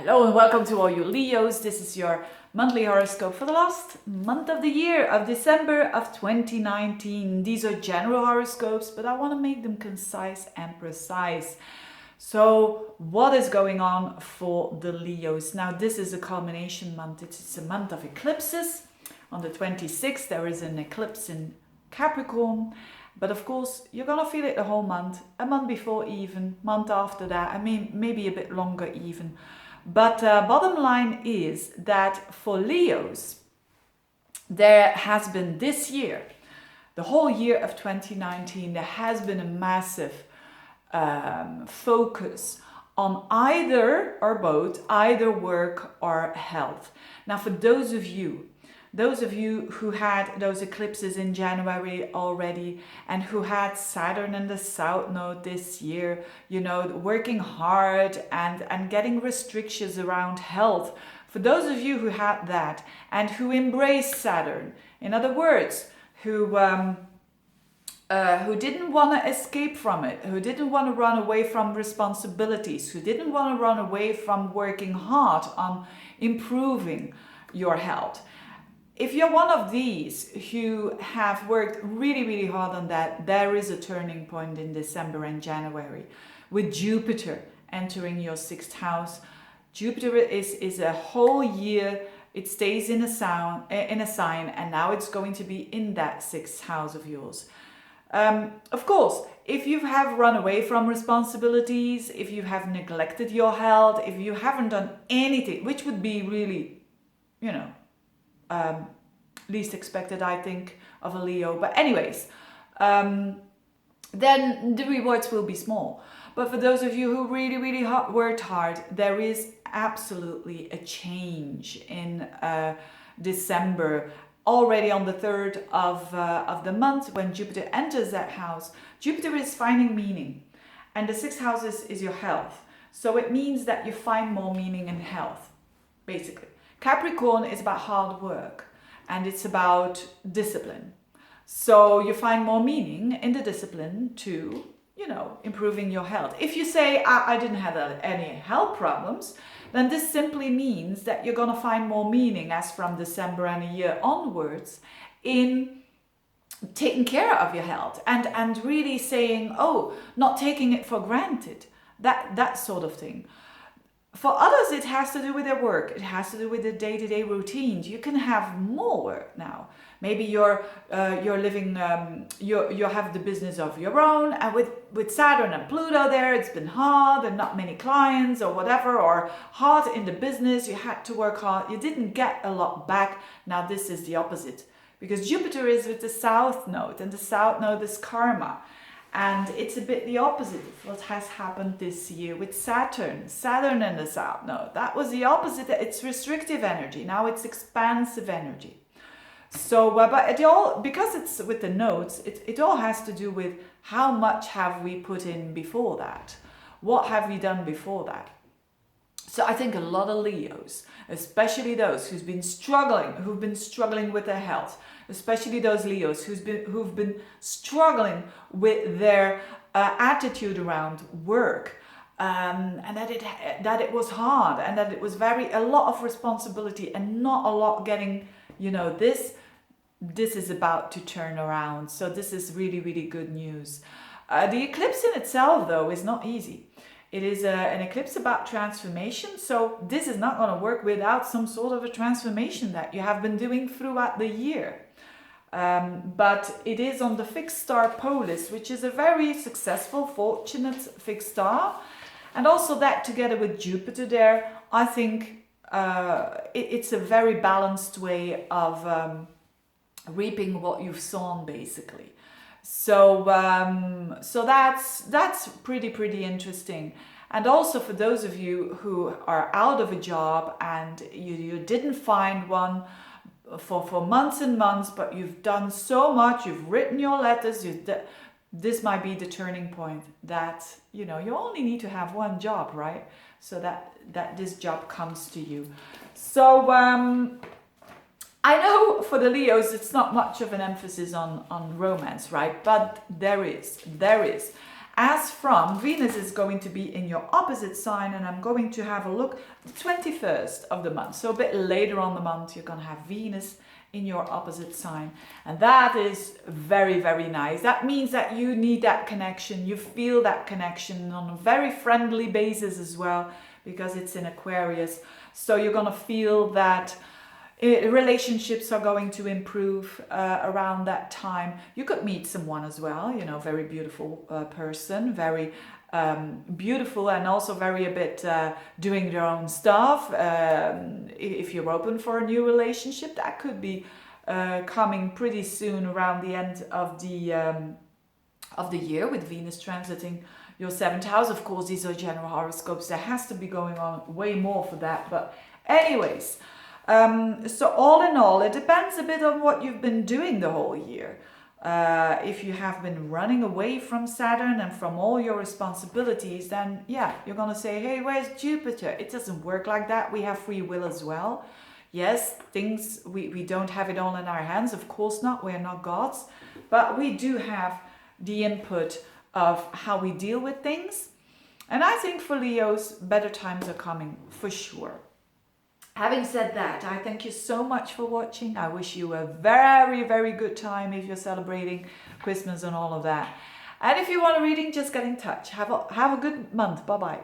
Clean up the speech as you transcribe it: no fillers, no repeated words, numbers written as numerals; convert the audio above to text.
Hello and welcome to all you Leos. This is your monthly horoscope for the last month of the year of December of 2019. These are general horoscopes, but I want to make them concise and precise. So what is going on for the Leos? Now this is a culmination month. It's a month of eclipses. On the 26th there is an eclipse in Capricorn. But of course, you're going to feel it the whole month, a month before even, month after that, I mean, maybe a bit longer even. But bottom line is that for Leos, there has been this year, the whole year of 2019, there has been a massive focus on either or both, either work or health. Now, for those of you who had those eclipses in January already and who had Saturn in the South Node this year, you know, working hard and getting restrictions around health. For those of you who had that and who embraced Saturn, in other words, who didn't want to escape from it, who didn't want to run away from responsibilities, who didn't want to run away from working hard on improving your health. If you're one of these who have worked really, really hard on that, there is a turning point in December and January with Jupiter entering your sixth house. Jupiter is a whole year. It stays in a sign, and now it's going to be in that sixth house of yours. Of course, if you have run away from responsibilities, if you have neglected your health, if you haven't done anything, which would be really, you know, least expected, I think, of a Leo. But anyways, then the rewards will be small. But for those of you who really, really worked hard, there is absolutely a change in December. Already on the 3rd of the month, when Jupiter enters that house, Jupiter is finding meaning. And the sixth house is your health. So it means that you find more meaning in health, basically. Capricorn is about hard work and it's about discipline. So you find more meaning in the discipline to, you know, improving your health. If you say, I didn't have any health problems, then this simply means that you're going to find more meaning as from December and a year onwards in taking care of your health and really saying, oh, not taking it for granted, that sort of thing. For others, it has to do with their work. It has to do with the day-to-day routines. You can have more work now. Maybe you're living, you have the business of your own, and with Saturn and Pluto there, it's been hard and not many clients or whatever, or hard in the business. You had to work hard. You didn't get a lot back. Now this is the opposite, because Jupiter is with the South Node, and the South Node is karma. And it's a bit the opposite of what has happened this year with Saturn in the South Node. That was the opposite. It's restrictive energy. Now it's expansive energy. So, but it all, because it's with the nodes, it all has to do with how much have we put in before that? What have we done before that? So I think a lot of Leos, especially those who've been struggling with their health, especially those Leos who've been struggling with their attitude around work, and that it was hard and that it was a lot of responsibility and not a lot getting, you know, this is about to turn around. So this is really, really good news. The eclipse in itself, though, is not easy. It is an eclipse about transformation, so this is not going to work without some sort of a transformation that you have been doing throughout the year. But it is on the fixed star Polis, which is a very successful, fortunate fixed star. And also that together with Jupiter there, I think it's a very balanced way of reaping what you've sown, basically. So that's pretty interesting. And also for those of you who are out of a job and you didn't find one for months and months, but you've done so much, you've written your letters, this might be the turning point that, you know, you only need to have one job, right? So that this job comes to you. So I know for the Leos, it's not much of an emphasis on romance, right? But there is. as from Venus is going to be in your opposite sign, and I'm going to have a look the 21st of the month. So a bit later on the month, you're going to have Venus in your opposite sign. And that is very, very nice. That means that you need that connection. You feel that connection on a very friendly basis as well, because it's in Aquarius. So you're going to feel that relationships are going to improve around that time. You could meet someone as well, you know, very beautiful person, very beautiful, and also very a bit doing their own stuff. If you're open for a new relationship, that could be coming pretty soon around the end of the year, with Venus transiting your 7th house. Of course, these are general horoscopes. There has to be going on way more for that. But anyways, so all in all, it depends a bit on what you've been doing the whole year. If you have been running away from Saturn and from all your responsibilities, then yeah, you're going to say, hey, where's Jupiter? It doesn't work like that. We have free will as well. Yes, things, we don't have it all in our hands. Of course not. We're not gods. But we do have the input of how we deal with things. And I think for Leos, better times are coming for sure. Having said that, I thank you so much for watching. I wish you a very, very good time if you're celebrating Christmas and all of that. And if you want a reading, just get in touch. Have a good month. Bye-bye.